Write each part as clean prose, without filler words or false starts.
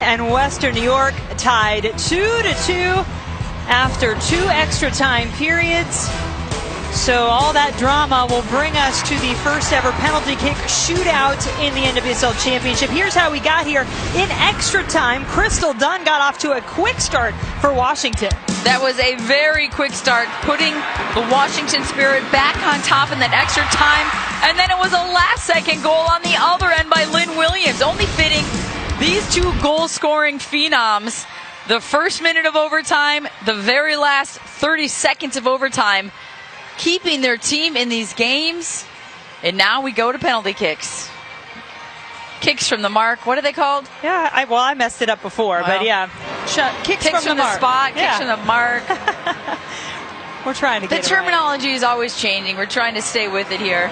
and Western New York tied 2-2 after 2 extra time periods. So all that drama will bring us to the first ever penalty kick shootout in the NWSL Championship. Here's how we got here. In extra time, Crystal Dunn got off to a quick start for Washington. That was a very quick start, putting the Washington Spirit back on top in that extra time. And then it was a last-second goal on the other end by Lynn Williams, only fitting these two goal-scoring phenoms. The first minute of overtime, the very last 30 seconds of overtime, keeping their team in these games. And now we go to penalty kicks. Kicks from the mark. What are they called? Yeah, I messed it up before, but yeah. Kicks from the spot, kicks from the mark. We're trying to get the terminology is always changing. We're trying to stay with it here.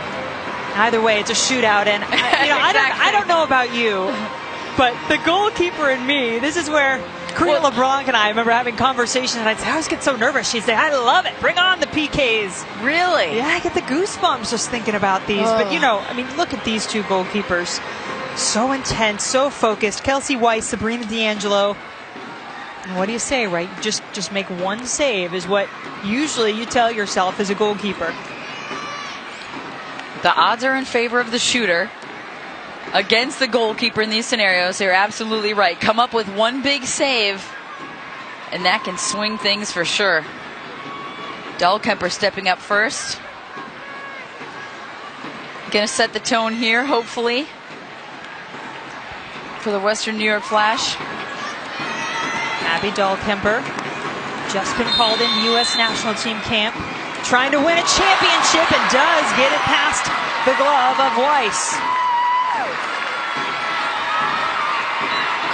Either way, it's a shootout, and exactly. I don't know about you, but the goalkeeper and me, this is where Karina LeBlanc and I remember having conversations, and I'd say, I always get so nervous. She'd say, I love it. Bring on the PKs. Really? Yeah, I get the goosebumps just thinking about these. But, look at these two goalkeepers. So intense, so focused. Kelsey Weiss, Sabrina D'Angelo. And what do you say, right? Just make one save is what usually you tell yourself as a goalkeeper. The odds are in favor of the shooter against the goalkeeper in these scenarios. They're absolutely right. Come up with one big save, and that can swing things for sure. Dahlkemper stepping up first. Going to set the tone here, hopefully, for the Western New York Flash. Abby Dahlkemper, just been called in U.S. national team camp, trying to win a championship, and does get it past the glove of Weiss.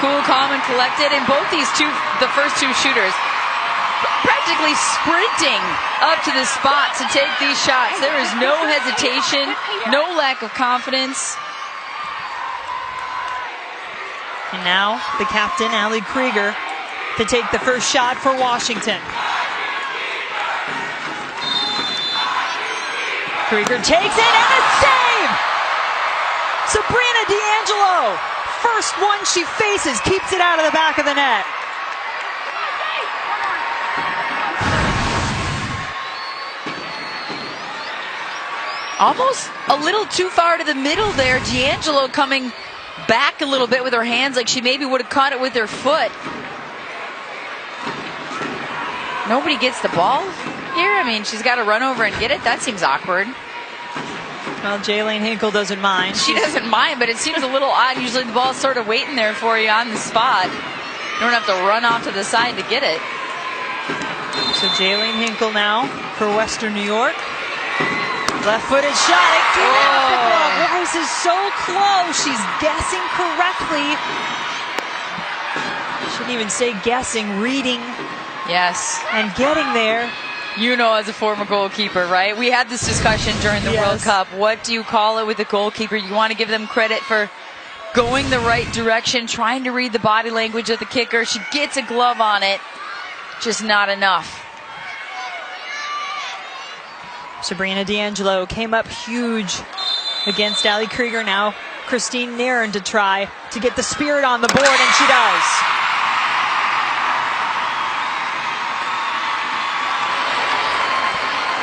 Cool, calm, and collected. And both these two, the first two shooters, practically sprinting up to the spot to take these shots. There is no hesitation, no lack of confidence. And now the captain, Allie Krieger, to take the first shot for Washington. Krieger takes it, and a save! Sabrina D'Angelo, first one she faces, keeps it out of the back of the net. Almost a little too far to the middle there. D'Angelo coming back a little bit with her hands, like she maybe would have caught it with her foot. Nobody gets the ball here. I mean, she's got to run over and get it. That seems awkward. Well, Jaylene Hinkle doesn't mind. She doesn't mind, but it seems a little odd. Usually the ball's sort of waiting there for you on the spot. You don't have to run off to the side to get it. So Jaylene Hinkle now for Western New York. Left-footed shot. It came out the glove. Weiss is so close. She's guessing correctly. Shouldn't even say guessing, reading. Yes. And getting there. You know, as a former goalkeeper, right? We had this discussion during the World Cup. What do you call it with the goalkeeper? You want to give them credit for going the right direction, trying to read the body language of the kicker. She gets a glove on it. Just not enough. Sabrina D'Angelo came up huge against Allie Krieger. Now Christine Nairn to try to get the Spirit on the board, and she does.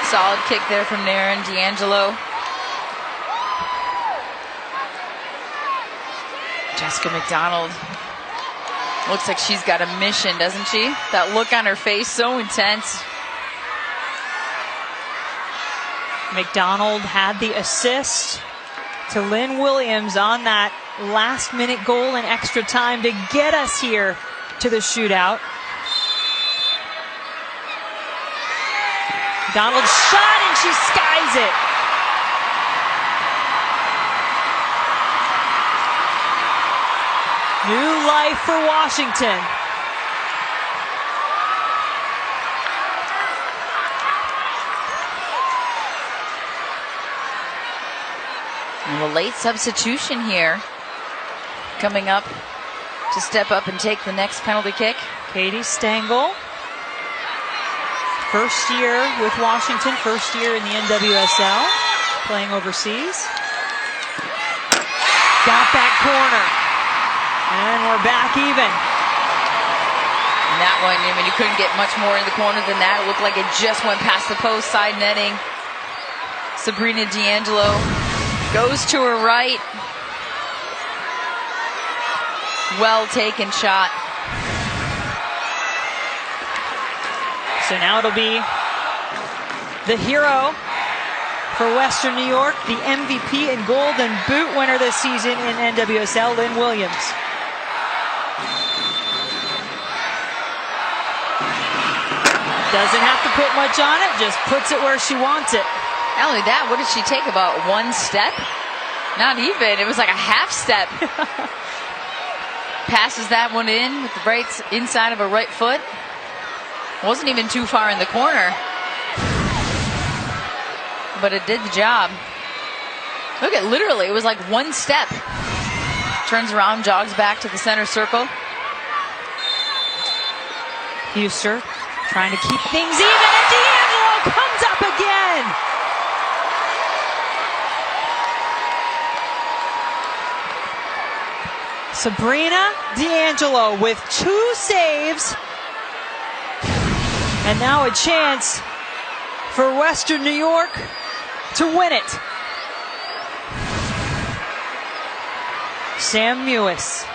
Solid kick there from Nairn. D'Angelo. Jessica McDonald. Looks like she's got a mission, doesn't she? That look on her face, so intense. McDonald had the assist to Lynn Williams on that last-minute goal in extra time to get us here to the shootout. McDonald shot, and she skies it. New life for Washington. And a late substitution here coming up to step up and take the next penalty kick. Katie Stengel, first year with Washington, first year in the NWSL, playing overseas. Got that corner. And we're back even. And that one, I mean, you couldn't get much more in the corner than that. It looked like it just went past the post, side netting. Sabrina D'Angelo goes to her right. Well taken shot. So now it'll be the hero for Western New York, the MVP and Golden Boot winner this season in NWSL, Lynn Williams. Doesn't have to put much on it, just puts it where she wants it. Not only that, what did she take, about one step? Not even, it was like a half step. Passes that one in with the right inside of her right foot. Wasn't even too far in the corner, but it did the job. Look at, literally, it was like one step. Turns around, jogs back to the center circle. Huster trying to keep things even, and D'Angelo comes up again. Sabrina D'Angelo with 2 saves. And now a chance for Western New York to win it. Sam Mewis,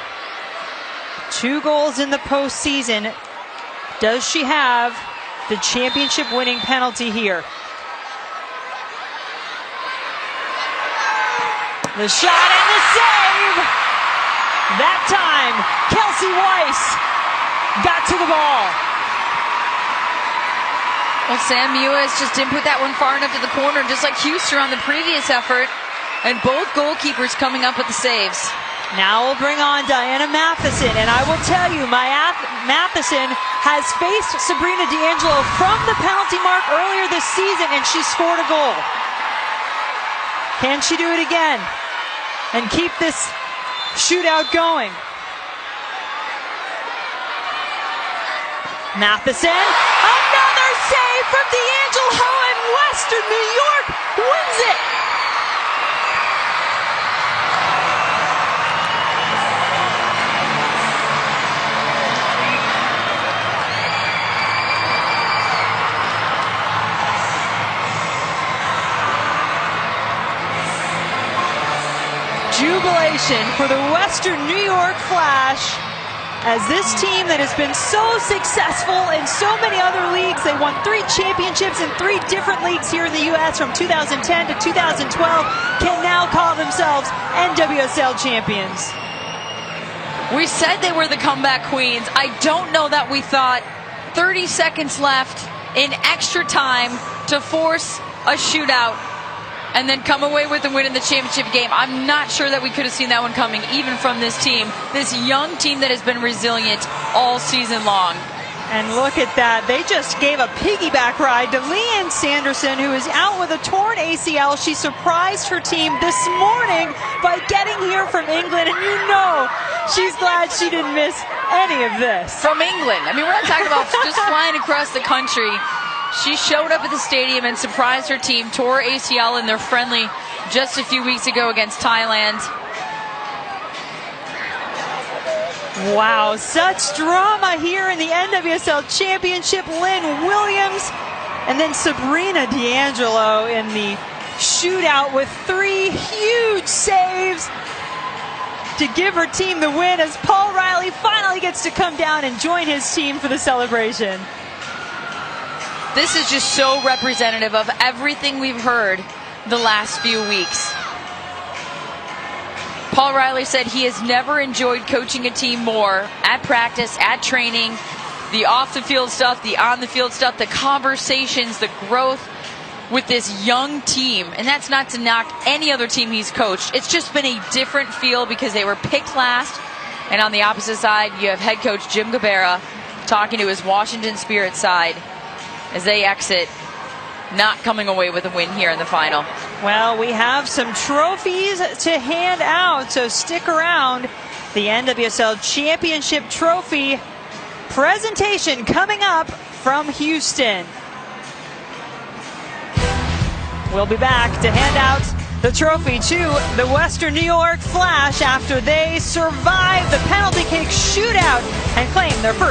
2 goals in the postseason. Does she have the championship-winning penalty here? The shot and the save! That time, Kelsey Weiss got to the ball. Well, Sam Mewis just didn't put that one far enough to the corner, just like Huster on the previous effort. And both goalkeepers coming up with the saves. Now we'll bring on Diana Matheson, and I will tell you, Matheson has faced Sabrina D'Angelo from the penalty mark earlier this season, and she scored a goal. Can she do it again and keep this shootout going? Matheson, another save from D'Angelo, and Western New York wins it. Jubilation for the Western New York Flash, as this team that has been so successful in so many other leagues, they won 3 championships in 3 different leagues here in the U.S. from 2010 to 2012, can now call themselves NWSL champions. We said they were the comeback queens. I don't know that we thought 30 seconds left in extra time to force a shootout and then come away with a win in the championship game. I'm not sure that we could have seen that one coming, even from this team, this young team that has been resilient all season long. And look at that. They just gave a piggyback ride to Leanne Sanderson, who is out with a torn ACL. She surprised her team this morning by getting here from England, and you know she's glad she didn't miss any of this. From England. I mean, we're not talking about just flying across the country. She showed up at the stadium and surprised her team, tore ACL in their friendly just a few weeks ago against Thailand. Wow, such drama here in the NWSL Championship. Lynn Williams and then Sabrina D'Angelo in the shootout with 3 huge saves to give her team the win, as Paul Riley finally gets to come down and join his team for the celebration. This is just so representative of everything we've heard the last few weeks. Paul Riley said he has never enjoyed coaching a team more, at practice, at training, the off-the-field stuff, the on-the-field stuff, the conversations, the growth with this young team. And that's not to knock any other team he's coached. It's just been a different feel because they were picked last. And on the opposite side, you have head coach Jim Gabarra talking to his Washington Spirit side as they exit, not coming away with a win here in the final. Well, we have some trophies to hand out, so stick around. The NWSL Championship Trophy presentation coming up from Houston. We'll be back to hand out the trophy to the Western New York Flash after they survived the penalty kick shootout and claim their first